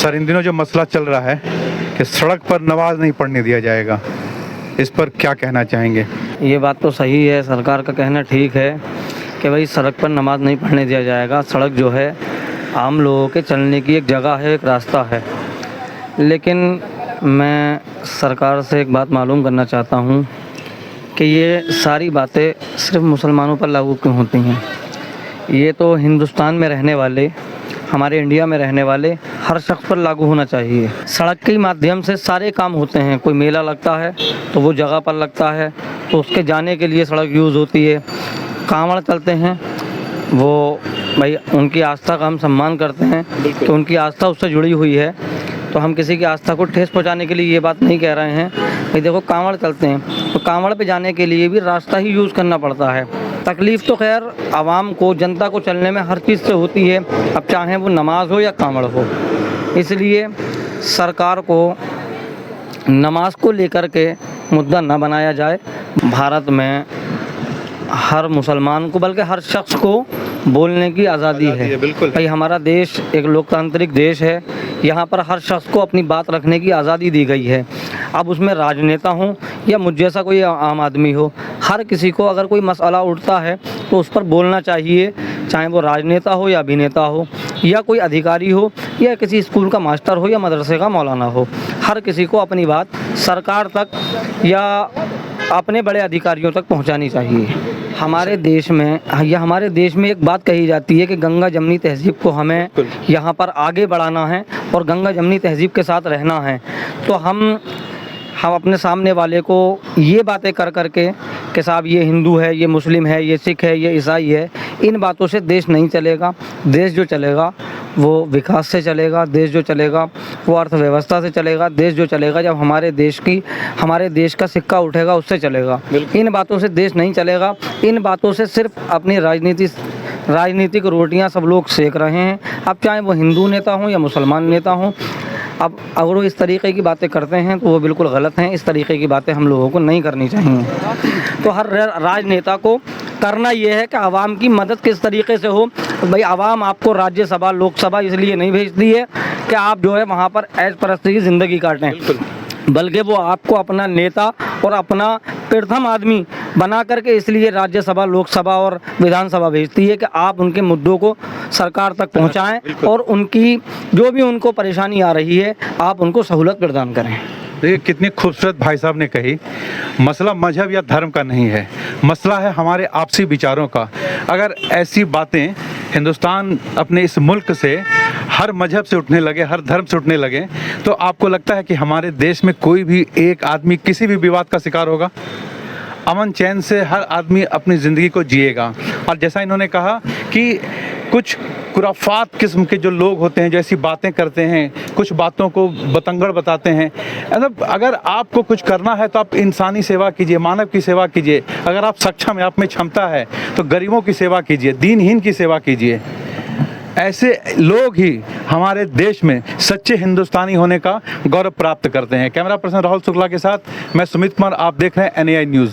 Sir, इन दिनों जो मसला चल रहा है कि सड़क पर नमाज नहीं पढ़ने दिया जाएगा, इस पर क्या कहना चाहेंगे? ये बात तो सही है, सरकार का कहना ठीक है कि भाई सड़क पर नमाज नहीं पढ़ने दिया जाएगा। सड़क जो है आम लोगों के चलने की एक जगह है, एक रास्ता है। लेकिन मैं सरकार से एक बात मालूम करना चाहता हूँ कि ये सारी बातें सिर्फ मुसलमानों पर लागू क्यों होती हैं। ये तो हिंदुस्तान में रहने वाले, हमारे इंडिया में रहने वाले हर शख्स पर लागू होना चाहिए। सड़क के माध्यम से सारे काम होते हैं। कोई मेला लगता है तो वो जगह पर लगता है, तो उसके जाने के लिए सड़क यूज़ होती है। कांवड़ चलते हैं, वो भाई उनकी आस्था का हम सम्मान करते हैं कि उनकी आस्था उससे जुड़ी हुई है, तो हम किसी की आस्था को ठेस पहुंचाने के लिए ये बात नहीं कह रहे हैं। भाई देखो, कांवड़ चलते हैं तो कांवड़ पे जाने के लिए भी रास्ता ही यूज़ करना पड़ता है। तकलीफ़ तो खैर आवाम को, जनता को चलने में हर चीज़ से होती है, अब चाहे वो नमाज हो या कांवड़ हो। इसलिए सरकार को नमाज को लेकर के मुद्दा न बनाया जाए। भारत में हर मुसलमान को, बल्कि हर शख्स को बोलने की आज़ादी है। बिल्कुल भाई हमारा देश एक लोकतांत्रिक देश है, यहाँ पर हर शख्स को अपनी बात रखने की आज़ादी दी गई है। अब उसमें राजनेता हो या मुझ जैसा कोई आम आदमी हो, हर किसी को अगर कोई मसला उठता है तो उस पर बोलना चाहिए, चाहे वो राजनेता हो या अभिनेता हो या कोई अधिकारी हो या किसी स्कूल का मास्टर हो या मदरसे का मौलाना हो। हर किसी को अपनी बात सरकार तक या अपने बड़े अधिकारियों तक पहुंचानी चाहिए। हमारे देश में एक बात कही जाती है कि गंगा जमनी तहज़ीब को हमें यहाँ पर आगे बढ़ाना है और गंगा जमनी तहज़ीब के साथ रहना है। तो हम अपने सामने वाले को ये बातें कर के कि साहब ये हिंदू है, ये मुस्लिम है, ये सिख है, ये ईसाई है, इन बातों से देश नहीं चलेगा। देश जो चलेगा वो विकास से चलेगा, देश जो चलेगा वो अर्थव्यवस्था से चलेगा, देश जो चलेगा जब हमारे देश का सिक्का उठेगा उससे चलेगा। इन बातों से देश नहीं चलेगा। इन बातों से सिर्फ अपनी राजनीतिक रोटियां सब लोग सेक रहे हैं। अब चाहे वो हिंदू नेता हों या मुसलमान नेता हों, अब अगर वो इस तरीक़े की बातें करते हैं तो वो बिल्कुल गलत हैं। इस तरीक़े की बातें हम लोगों को नहीं करनी चाहिए। तो हर राजनेता को करना ये है कि आवाम की मदद किस तरीके से हो। भाई आवाम आपको राज्यसभा, लोकसभा इसलिए नहीं भेजती है कि आप जो है वहाँ पर ऐश परस्ती की ज़िंदगी काटें, बल्कि वो आपको अपना नेता और अपना प्रथम आदमी बना करके इसलिए राज्यसभा, लोकसभा और विधानसभा भेजती है कि आप उनके मुद्दों को सरकार तक पहुंचाएं और उनकी जो भी उनको परेशानी आ रही है आप उनको सहूलत प्रदान करें। देखिए कितनी खूबसूरत भाई साहब ने कही, मसला मजहब या धर्म का नहीं है, मसला है हमारे आपसी विचारों का। अगर ऐसी बातें हिंदुस्तान अपने इस मुल्क से हर मजहब से उठने लगे, हर धर्म से उठने लगे, तो आपको लगता है कि हमारे देश में कोई भी एक आदमी किसी भी विवाद का शिकार होगा? अमन चैन से हर आदमी अपनी ज़िंदगी को जिएगा। और जैसा इन्होंने कहा कि कुछ खुराफात किस्म के जो लोग होते हैं, जो ऐसी बातें करते हैं, कुछ बातों को बतंगड़ बताते हैं, मतलब अगर आपको कुछ करना है तो आप इंसानी सेवा कीजिए, मानव की सेवा कीजिए। अगर आप सक्षम हैं, आप में क्षमता है, तो गरीबों की सेवा कीजिए, दीनहीन की सेवा कीजिए। ऐसे लोग ही हमारे देश में सच्चे हिंदुस्तानी होने का गौरव प्राप्त करते हैं। कैमरा पर्सन राहुल शुक्ला के साथ मैं सुमित कुमार, आप देख रहे हैं NAI न्यूज़।